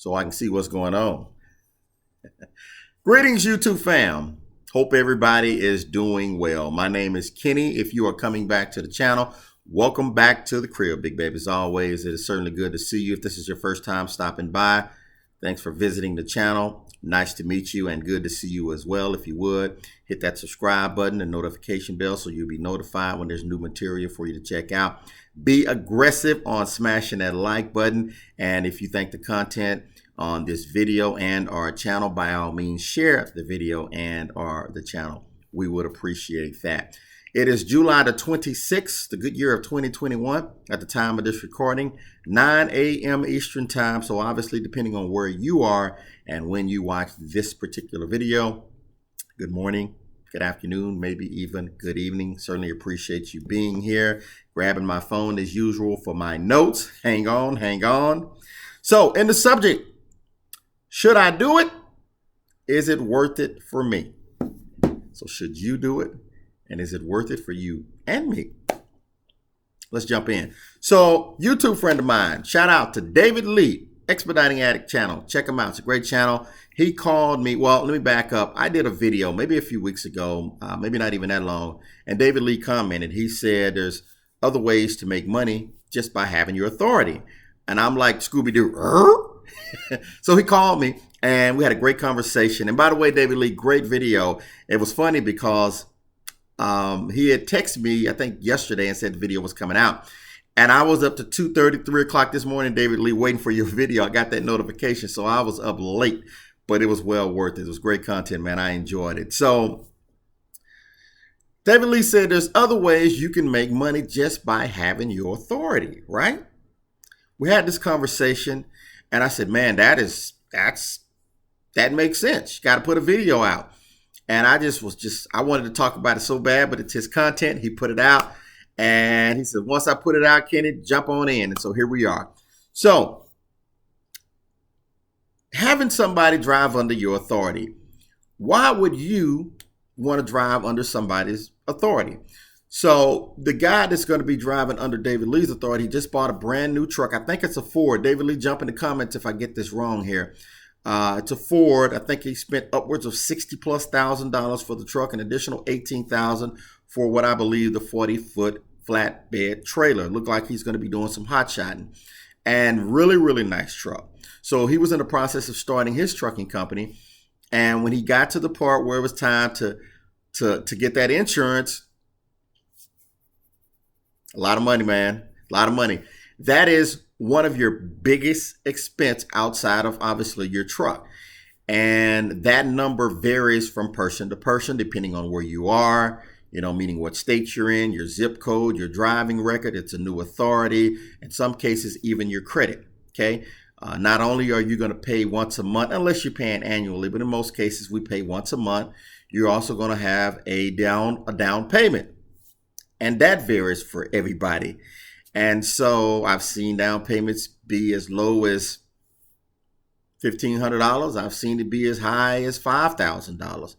so I can see what's going on. Greetings, YouTube fam. Hope everybody is doing well. My name is Kenny. If you are coming back to the channel, welcome back to the crib, big baby. As always, it is certainly good to see you. If this is your first time stopping by, thanks for visiting the channel. Nice to meet you and good to see you as well. If you would, hit that subscribe button and notification bell so you'll be notified when there's new material for you to check out. Be aggressive on smashing that like button. And if you think the content on this video and our channel, by all means, share the video and or the channel. We would appreciate that. It is July the 26th, the good year of 2021 at the time of this recording, 9 a.m. Eastern time. So obviously, depending on where you are and when you watch this particular video, good morning, good afternoon, maybe even good evening. Certainly appreciate you being here, grabbing my phone as usual for my notes. Hang on, hang on. So in the subject, should I do it? Is it worth it for me? So should you do it? And is it worth it for you and me? Let's jump in. So YouTube friend of mine, shout out to David Lee, Expediting Addict channel. Check him out. It's a great channel. He called me. Well, let me back up. I did a video maybe a few weeks ago, maybe not even that long. And David Lee commented. He said there's other ways to make money just by having your authority. And I'm like, Scooby-Doo. So he called me and we had a great conversation. And by the way, David Lee, great video. It was funny because he had texted me, I think yesterday, and said the video was coming out. And I was up to 2:30, 3 o'clock this morning, David Lee, waiting for your video. I got that notification, so I was up late, but it was well worth it. It was great content, man. I enjoyed it. So David Lee said there's other ways you can make money just by having your authority, right? We had this conversation, and I said, man, that makes sense. You got to put a video out. And I wanted to talk about it so bad, but it's his content. He put it out. And he said, once I put it out, Kenny, jump on in. And so here we are. So having somebody drive under your authority, why would you want to drive under somebody's authority? So the guy that's going to be driving under David Lee's authority just bought a brand new truck. I think it's a Ford. David Lee, jump in the comments if I get this wrong here. It's a Ford. I think he spent upwards of $60,000+ for the truck, an additional $18,000 for what I believe the 40-foot flatbed trailer. Looked like he's going to be doing some hot shotting, and really, really nice truck. So he was in the process of starting his trucking company, and when he got to the part where it was time to get that insurance, a lot of money, man, a lot of money. That is one of your biggest expense outside of obviously your truck. And that number varies from person to person, depending on where you are, meaning what state you're in, your zip code, your driving record. It's a new authority. In some cases, even your credit. Okay. Not only are you going to pay once a month, unless you're paying annually, but in most cases, we pay once a month. You're also going to have a down payment. And that varies for everybody. And so I've seen down payments be as low as $1,500. I've seen it be as high as $5,000.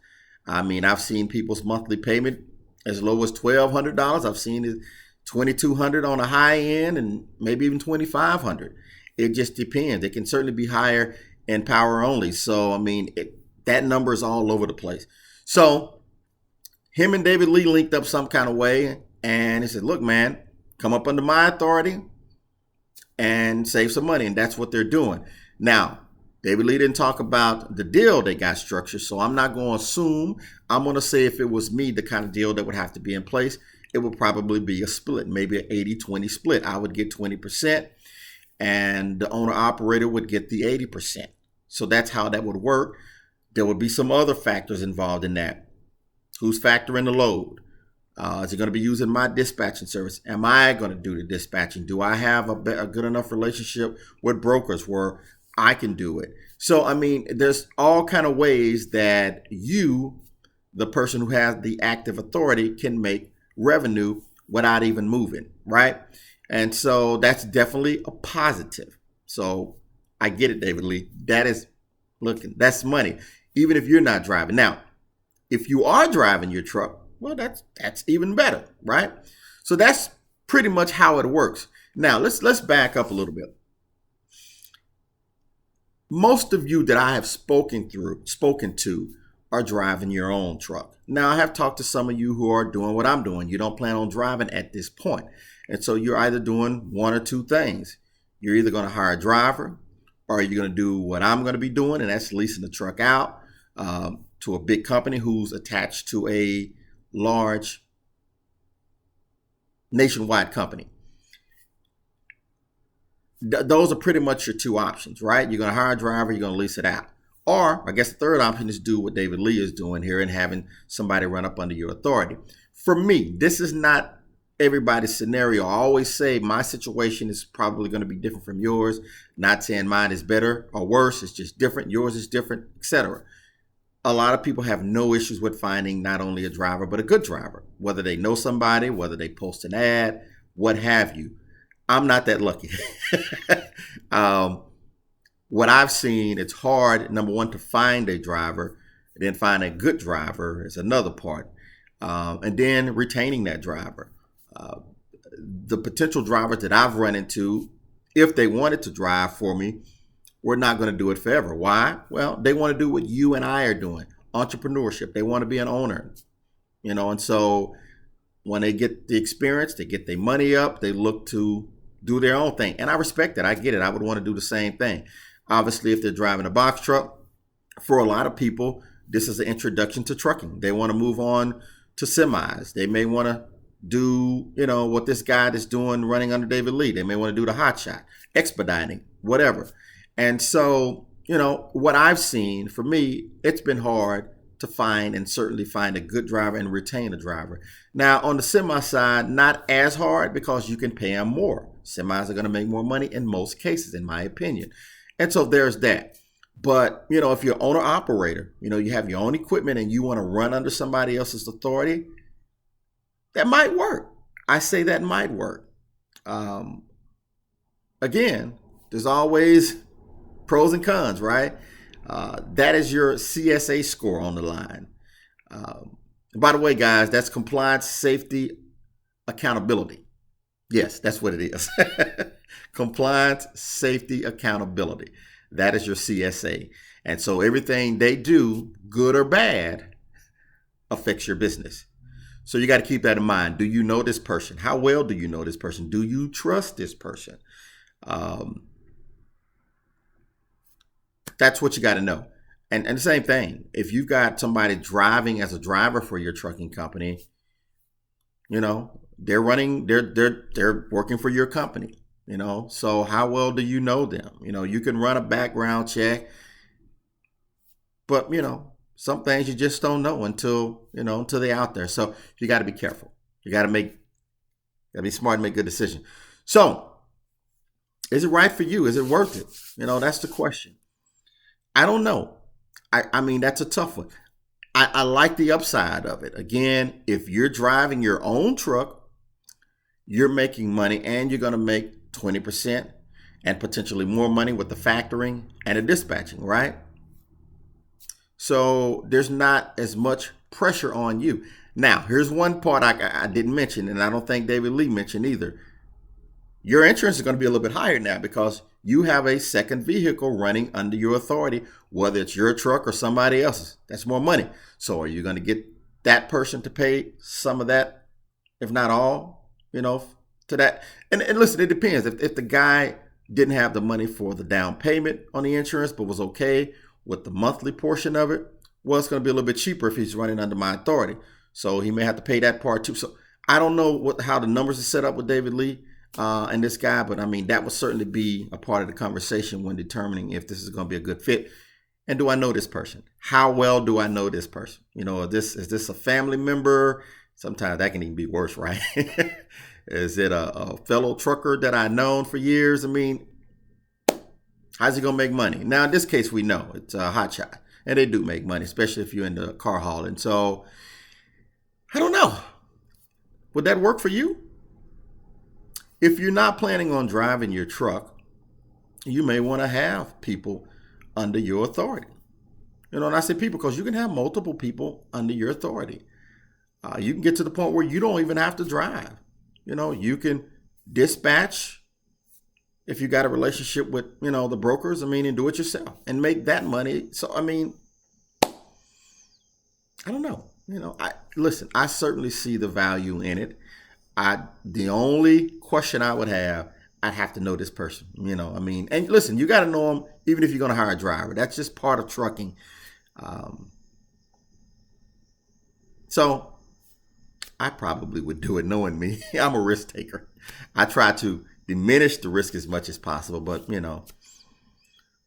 I mean, I've seen people's monthly payment as low as $1,200. I've seen it $2,200 on the high end and maybe even $2,500. It just depends. It can certainly be higher in power only. So, I mean, that number is all over the place. So him and David Lee linked up some kind of way. And he said, look, man, come up under my authority and save some money. And that's what they're doing. Now, David Lee didn't talk about the deal they got structured. So I'm not going to assume. I'm going to say if it was me, the kind of deal that would have to be in place, it would probably be a split, maybe an 80-20 split. I would get 20% and the owner operator would get the 80%. So that's how that would work. There would be some other factors involved in that. Who's factoring the load? Is he going to be using my dispatching service? Am I going to do the dispatching? Do I have a good enough relationship with brokers where I can do it? So, I mean, there's all kind of ways that you, the person who has the active authority, can make revenue without even moving, right? And so that's definitely a positive. So I get it, David Lee. That's money, even if you're not driving. Now, if you are driving your truck, well, that's even better, right? So that's pretty much how it works. Now, let's back up a little bit. Most of you that I have spoken to are driving your own truck. Now, I have talked to some of you who are doing what I'm doing. You don't plan on driving at this point. And so you're either doing one or two things. You're either going to hire a driver, or you're going to do what I'm going to be doing, and that's leasing the truck out to a big company who's attached to a large nationwide company. Those are pretty much your two options, right? You're going to hire a driver, you're going to lease it out. Or I guess the third option is do what David Lee is doing here and having somebody run up under your authority. For me, this is not everybody's scenario. I always say my situation is probably going to be different from yours. Not saying mine is better or worse. It's just different. Yours is different, etc. A lot of people have no issues with finding not only a driver, but a good driver, whether they know somebody, whether they post an ad, what have you. I'm not that lucky. What I've seen, it's hard, number one, to find a driver, and then find a good driver is another part. And then retaining that driver. The potential drivers that I've run into, if they wanted to drive for me, we're not going to do it forever. Why? Well, they want to do what you and I are doing, entrepreneurship. They want to be an owner, and so when they get the experience, they get their money up, they look to do their own thing. And I respect that. I get it. I would want to do the same thing. Obviously, if they're driving a box truck, for a lot of people, this is an introduction to trucking. They want to move on to semis. They may want to do, what this guy is doing running under David Lee. They may want to do the hot shot, expediting, whatever. And so, what I've seen, for me, it's been hard to find and certainly find a good driver and retain a driver. Now, on the semi side, not as hard because you can pay them more. Semis are going to make more money in most cases, in my opinion. And so there's that. But, if you're owner operator, you have your own equipment and you want to run under somebody else's authority, that might work. I say that might work. Again, there's always pros and cons, right? That is your CSA score on the line. By the way, guys, that's compliance, safety, accountability. Yes, that's what it is. Compliance, safety, accountability. That is your CSA. And so everything they do, good or bad, affects your business. So you got to keep that in mind. Do you know this person? How well do you know this person? Do you trust this person? That's what you got to know. And the same thing, if you've got somebody driving as a driver for your trucking company, they're working for your company, so how well do you know them? You can run a background check, but some things you just don't know until they're out there. So you got to be careful. You got to be smart and make good decisions. So is it right for you? Is it worth it? That's the question. I don't know. I mean, that's a tough one. I like the upside of it. Again, if you're driving your own truck, you're making money and you're going to make 20% and potentially more money with the factoring and the dispatching, right? So there's not as much pressure on you. Now, here's one part I didn't mention, and I don't think David Lee mentioned either. Your insurance is going to be a little bit higher now because you have a second vehicle running under your authority, whether it's your truck or somebody else's. That's more money. So are you going to get that person to pay some of that, if not all, to that? And listen, it depends. If the guy didn't have the money for the down payment on the insurance, but was okay with the monthly portion of it, well, it's going to be a little bit cheaper if he's running under my authority. So he may have to pay that part too. So I don't know how the numbers are set up with David Lee and this guy, but I mean, that will certainly be a part of the conversation when determining if this is going to be a good fit. And do I know this person? How well do I know this person? Is this a family member? Sometimes that can even be worse, right? Is it a fellow trucker that I've known for years? I mean, how's he going to make money? Now, in this case, we know it's a hot shot. And they do make money, especially if you're in the car hauling. So, I don't know. Would that work for you? If you're not planning on driving your truck, you may want to have people under your authority. And I say people because you can have multiple people under your authority. You can get to the point where you don't even have to drive. You can dispatch if you got a relationship with, the brokers, and do it yourself and make that money. So, I don't know. I certainly see the value in it. The only question I would have, I'd have to know this person, and listen, you got to know them even if you're going to hire a driver. That's just part of trucking. So I probably would do it knowing me. I'm a risk taker. I try to diminish the risk as much as possible, but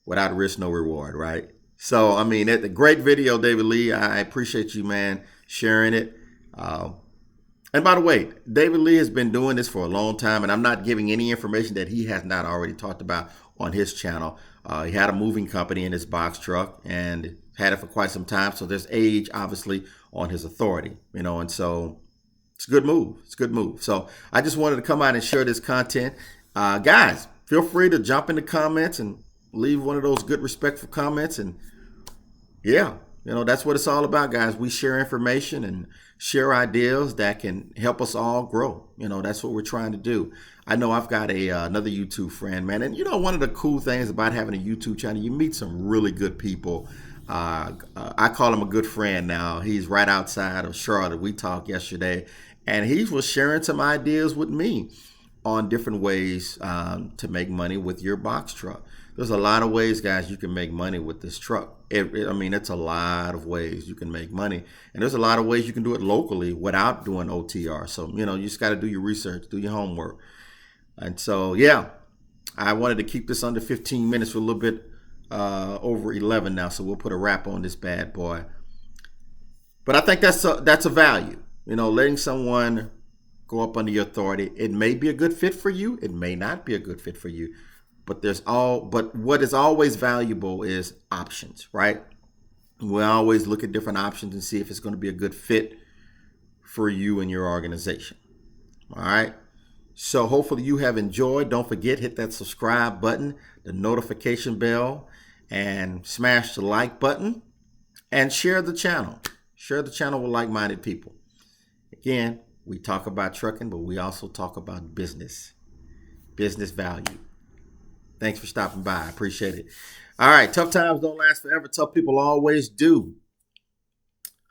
without risk, no reward, right? So, it's a great video, David Lee. I appreciate you, man, sharing it. And by the way, David Lee has been doing this for a long time, and I'm not giving any information that he has not already talked about on his channel. He had a moving company in his box truck and had it for quite some time. So there's age, obviously, on his authority, and so it's a good move. It's a good move. So I just wanted to come out and share this content. Guys, feel free to jump in the comments and leave one of those good, respectful comments. And yeah, that's what it's all about, guys. We share information and share ideas that can help us all grow. That's what we're trying to do. I know I've got another YouTube friend, man. And one of the cool things about having a YouTube channel, you meet some really good people. I call him a good friend now. He's right outside of Charlotte. We talked yesterday, and he was sharing some ideas with me on different ways to make money with your box truck. There's a lot of ways, guys, you can make money with this truck. It's a lot of ways you can make money. And there's a lot of ways you can do it locally without doing OTR. So, you just got to do your research, do your homework. And so, yeah, I wanted to keep this under 15 minutes. We're a little bit over 11 now, so we'll put a wrap on this bad boy. But I think that's a value. Letting someone go up under your authority. It may be a good fit for you. It may not be a good fit for you. But what is always valuable is options, right? We always look at different options and see if it's going to be a good fit for you and your organization. All right. So hopefully you have enjoyed. Don't forget, hit that subscribe button, the notification bell, and smash the like button and share the channel. Share the channel with like-minded people. Again, we talk about trucking, but we also talk about business value. Thanks for stopping by. I appreciate it. All right. Tough times don't last forever. Tough people always do.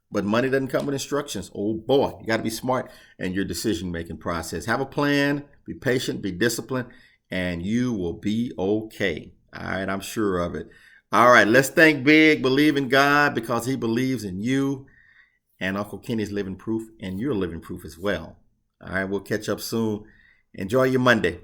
But money doesn't come with instructions. Oh, boy. You got to be smart in your decision-making process. Have a plan. Be patient. Be disciplined. And you will be okay. All right. I'm sure of it. All right. Let's think big. Believe in God because he believes in you. And Uncle Kenny's living proof. And you're living proof as well. All right. We'll catch up soon. Enjoy your Monday.